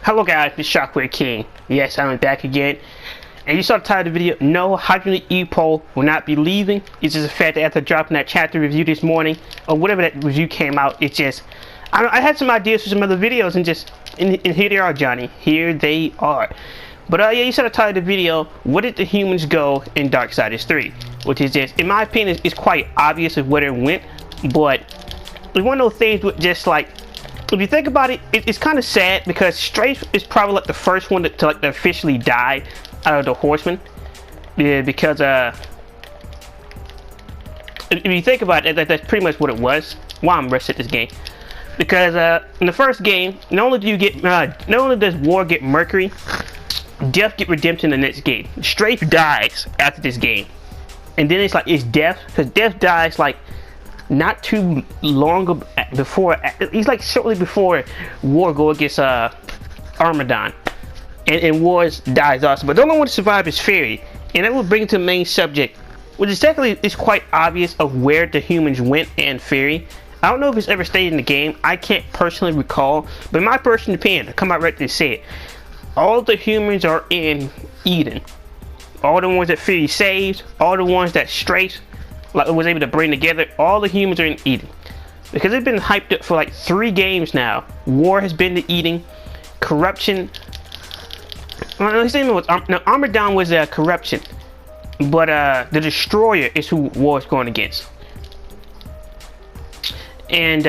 Hello guys, this is Shockwave King. Yes, I'm back again. And you saw the title of the video, no, Hydrogen E-Pole will not be leaving. It's just a fact that after dropping that chapter review this morning, or whatever that review came out, it's just, I had some ideas for some other videos and here they are, Johnny. Here they are. But yeah, you saw the title of the video, where did the humans go in DarkSiders 3? Which is just, in my opinion, it's quite obvious of where it went, but it's one of those things with just like, if you think about it, it's kind of sad because Strafe is probably like the first one to like officially die out of the Horsemen. Yeah, because if you think about it, that's pretty much what it was. Why I'm rushed at this game, because in the first game, not only do you get not only does War get Mercury, Death get Redemption in the next game. Strafe dies after this game, and then it's like it's Death, because Death dies like not too long before. He's like shortly before War go against Armadon, and Wars dies also. But the only one to survive is Fury, and that will bring to the main subject, which is technically it's quite obvious of where the humans went and Fury. I don't know if it's ever stated in the game. I can't personally recall, but in my personal opinion, I come out right to say it. All the humans are in Eden. All the ones that Fury saved, all the ones that Strafe was able to bring together, all the humans are in Eden. Because it's been hyped up for like 3 games now. War has been to Eden. Corruption. Armadon was corruption. But the Destroyer is who War is going against. And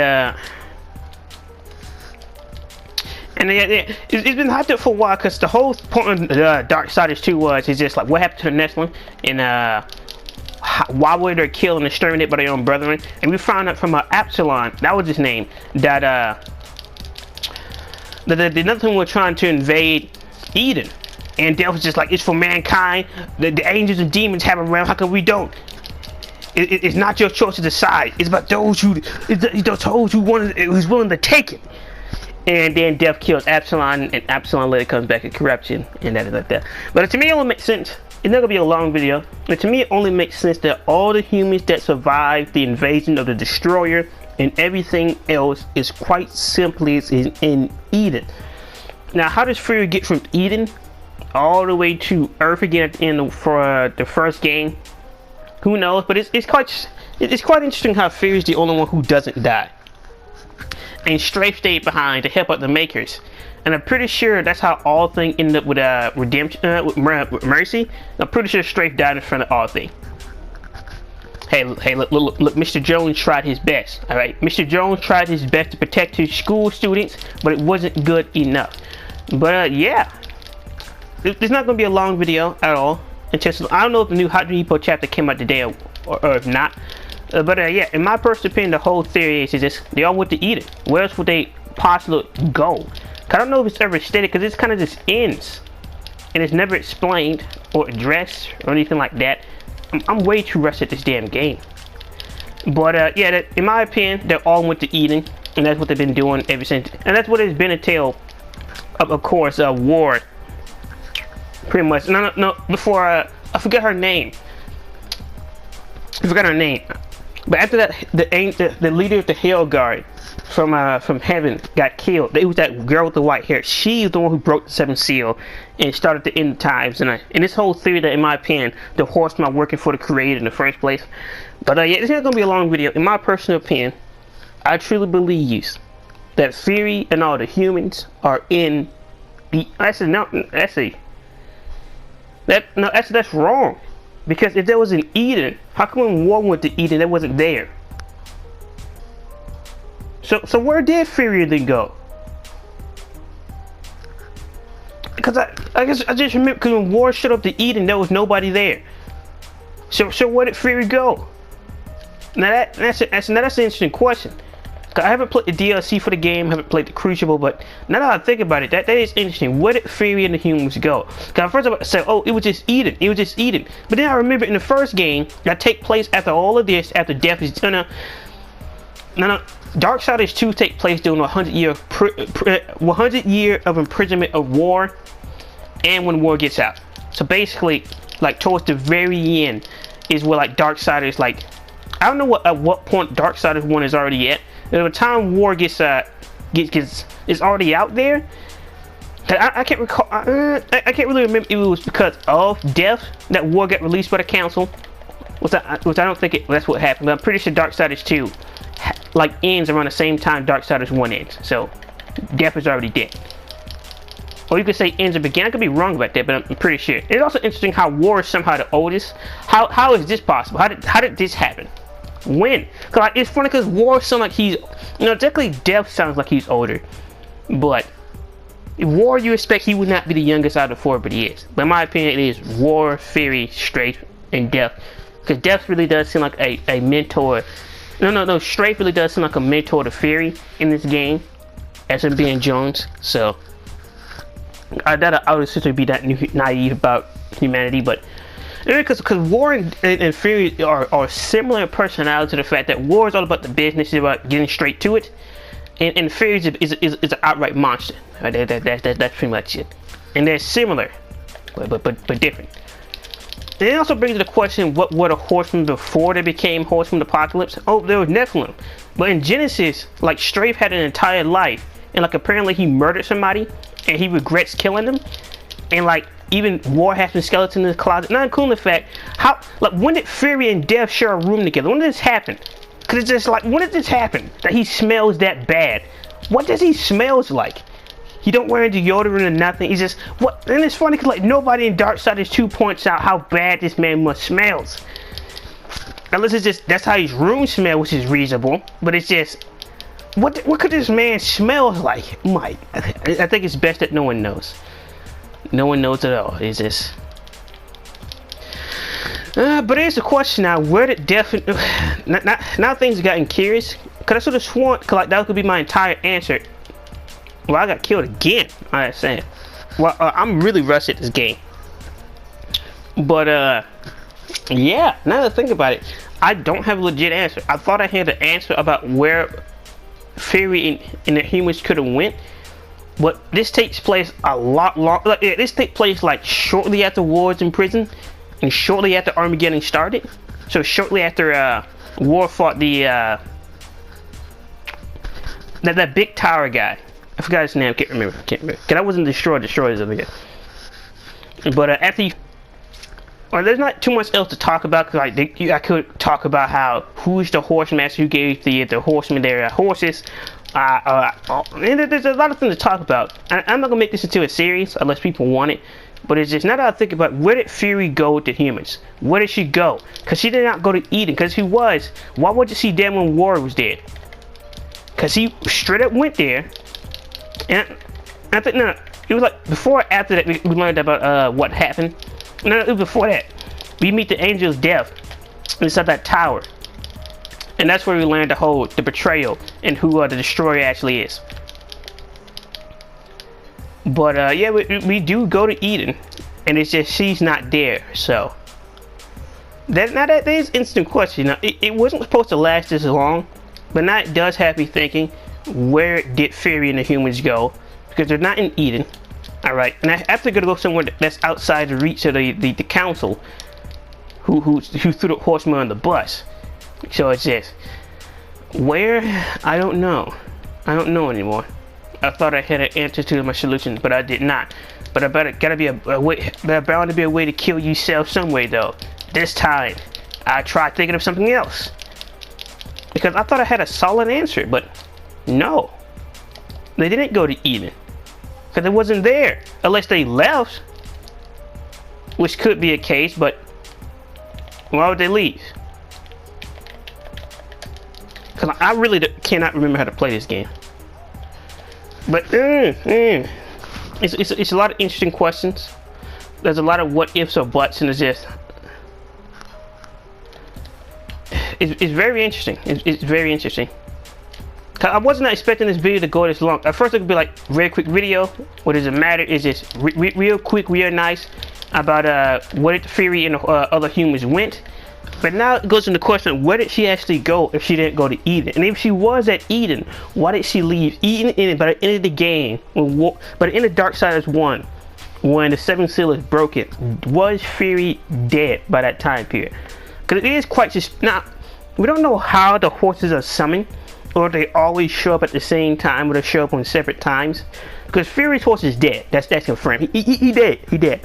it's been hyped up for a while because the whole point of DarkSiders 2 is just like what happened to the Nestlin and why were they killed and exterminated by their own brethren. And we found out from Absalom, that was his name, that the nothing were trying to invade Eden, and Death was just like, it's for mankind. The angels and demons have a realm, how come we don't? It's not your choice to decide. It's about those who's willing to take it. And then Death kills Absalom, and Absalom later comes back at corruption, and that is like that. But to me, it only makes sense. It's not gonna be a long video, but to me, it only makes sense that all the humans that survived the invasion of the Destroyer and everything else is quite simply in Eden. Now, how does Fury get from Eden all the way to Earth again at the end for the first game? Who knows? But it's quite interesting how Fury is the only one who doesn't die, and Strafe stayed behind to help out the Makers. And I'm pretty sure that's how all thing ended up with redemption, with Mercy. I'm pretty sure Strafe died in front of all thing. Hey, look, Mr. Jones tried his best. All right, Mr. Jones tried his best to protect his school students, but it wasn't good enough. But yeah, there's not gonna be a long video at all. I don't know if the new Hot Repo chapter came out today or if not. But yeah, in my personal opinion, the whole theory is just they all went to Eden. Where else would they possibly go? I don't know if it's ever stated, because it's kind of just ends and it's never explained or addressed or anything like that. I'm way too rushed at this damn game. But yeah, in my opinion, they all went to Eden, and that's what they've been doing ever since. And that's what it's been until, of course, War. Pretty much. No. Before I forgot her name. But after that, the leader of the Hell Guard from heaven got killed. It was that girl with the white hair. She is the one who broke the 7th seal and started the end times. And this whole theory that, in my opinion, the Horsemen are working for the Creator in the first place. But yeah, it's not going to be a long video. In my personal opinion, I truly believe that Fury and all the humans are in the. That's wrong. Because if there was an Eden, how come when War went to Eden, that wasn't there? So where did Fury then go? Because I just remember, because when War showed up to Eden, there was nobody there. So where did Fury go? Now that's an interesting question. I haven't played the DLC for the game, haven't played the Crucible, but now that I think about it, that is interesting. Where did Fury and the humans go? Because first I said, oh, it was just Eden. But then I remember in the first game that take place after all of this, after Death is no. DarkSiders 2 take place during 100 year of imprisonment of War, and when War gets out. So basically, like towards the very end is where like DarkSiders, like I don't know at what point DarkSiders 1 is already at. By the time War is already out there, I can't recall. I can't really remember if it was because of death that war got released by the council, which I don't think that's what happened. But I'm pretty sure DarkSiders 2 like ends around the same time DarkSiders 1 ends. So death is already dead. Or you could say ends or begin. I could be wrong about that, but I'm pretty sure. It's also interesting how war is somehow the oldest. How is this possible? How did this happen? When? Cause like, it's funny because war sounds like he's, technically death sounds like he's older, but war you expect he would not be the youngest out of the four, but he is. But in my opinion, it is war, Fury, Strafe, and Death. Because Death really does seem like a mentor. No, Strafe really does seem like a mentor to Fury in this game, as him being Jones. So I doubt I would essentially be that naive about humanity, but because War and Fury are similar in personality to the fact that War is all about the business, it's about getting straight to it, and Fury is an outright monster. That's pretty much it. And they're similar, but different. And it also brings to the question, what were the horsemen before they became horsemen of the apocalypse? Oh, there was Nephilim. But in Genesis, like, Strafe had an entire life, and like apparently he murdered somebody, and he regrets killing them, and like even War has been skeleton in his closet. Not including the fact when did Fury and Death share a room together? When did this happen? Cause it's just like, when did this happen that he smells that bad? What does he smells like? He don't wear deodorant or nothing. He's just what? And it's funny cause like nobody in DarkSiders 2 points out how bad this man must smells. Unless it's just that's how his room smell, which is reasonable. But it's just what could this man smell like? Mike, I think it's best that no one knows. No one knows at all. It's just. But here's the question now: where did Death? Now things have gotten curious. Cause I sort of sworn, cause like that could be my entire answer. Well, I got killed again. I'm saying. Well, I'm really rusty at this game. But yeah. Now that I think about it, I don't have a legit answer. I thought I had an answer about where Fury and the humans could have went. But this takes place a lot long. This takes place like shortly after War's in prison, and shortly after Armageddon started. So shortly after War fought the that big tower guy. I forgot his name. I can't remember. Cause I wasn't destroyers over here. But after there's not too much else to talk about. Cause like I could talk about who's the horse master who gave the horsemen their horses. And there's a lot of things to talk about. I'm not gonna make this into a series unless people want it. But it's just now that I think about, where did Fury go with the humans? Where did she go? Cause she did not go to Eden. Cause why wasn't she dead when War was dead? Cause he straight up went there. And I think it was like before or after that we learned about what happened. No, it was before that. We meet the angel of death inside that tower. And that's where we learned the betrayal and who the destroyer actually is. But yeah, we do go to Eden, and it's just she's not there. So that is an interesting question. Now, it wasn't supposed to last this long, but now it does have me thinking, where did Fury and the humans go? Because they're not in Eden. All right, and I have to go somewhere that's outside the reach of the council, who threw the horseman on the bus. So it's just where, I don't know. I don't know anymore. I thought I had an answer to my solution, but I did not. But gotta be a way. There bound to be a way to kill yourself some way though. This time, I tried thinking of something else because I thought I had a solid answer, but no, they didn't go to Eden because it wasn't there unless they left, which could be a case. But why would they leave? Because I really cannot remember how to play this game. But it's a lot of interesting questions. There's a lot of what ifs or buts, and it's very interesting. It's very interesting. I wasn't expecting this video to go this long. At first it could be like very quick video. What does it matter? Is just real quick, real nice about where did Fury and other humans went. But now it goes into the question, where did she actually go if she didn't go to Eden? And if she was at Eden, why did she leave Eden by the end of the game? By the end of DarkSiders 1, when the 7th seal is broken, was Fury dead by that time period? Because it is quite just now. We don't know how the horses are summoned. or they always show up at the same time, or they show up on separate times. Because Fury's horse is dead. That's confirmed. He dead. He dead.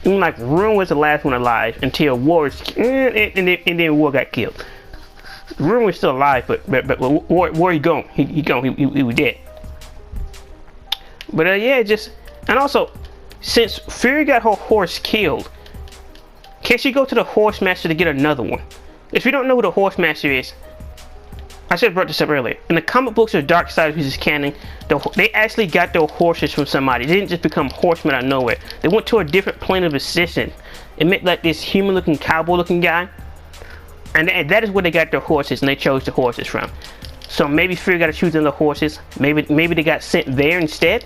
And like Ruin was the last one alive until War and then War got killed. Ruin was still alive, but War he gone. He gone. He was dead. But yeah, just and also since Fury got her horse killed, can she go to the Horse Master to get another one? If you don't know who the Horse Master is, I should have brought this up earlier. In the comic books of DarkSiders, which is canon, they actually got their horses from somebody. They didn't just become horsemen out of nowhere. They went to a different plane of existence. It met like this human-looking, cowboy-looking guy, and that is where they got their horses, and they chose the horses from. So maybe Fury got to choose another horses. Maybe they got sent there instead,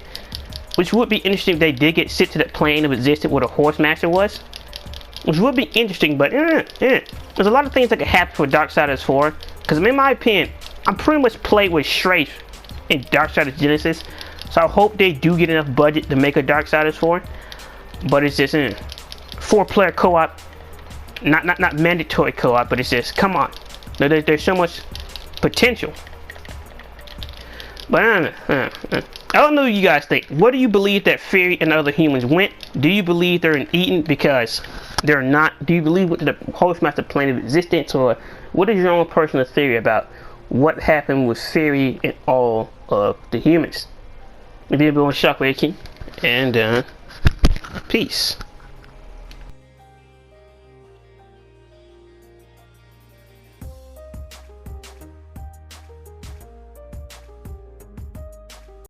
which would be interesting if they did get sent to that plane of existence where the Horse Master was. Which would be interesting, but there's a lot of things that could happen for DarkSiders 4. Because in my opinion, I'm pretty much played with Strafe in DarkSiders Genesis. So I hope they do get enough budget to make a DarkSiders 4. But it's just 4-player co-op. Not mandatory co-op, but it's just, come on. There's so much potential. But I don't know what you guys think. What do you believe that Fury and other humans went? Do you believe they're in Eden because they're not? Do you believe with the Horse Master plane of existence? Or what is your own personal theory about what happened with Fury and all of the humans? Maybe everyone Shockwave King. And peace.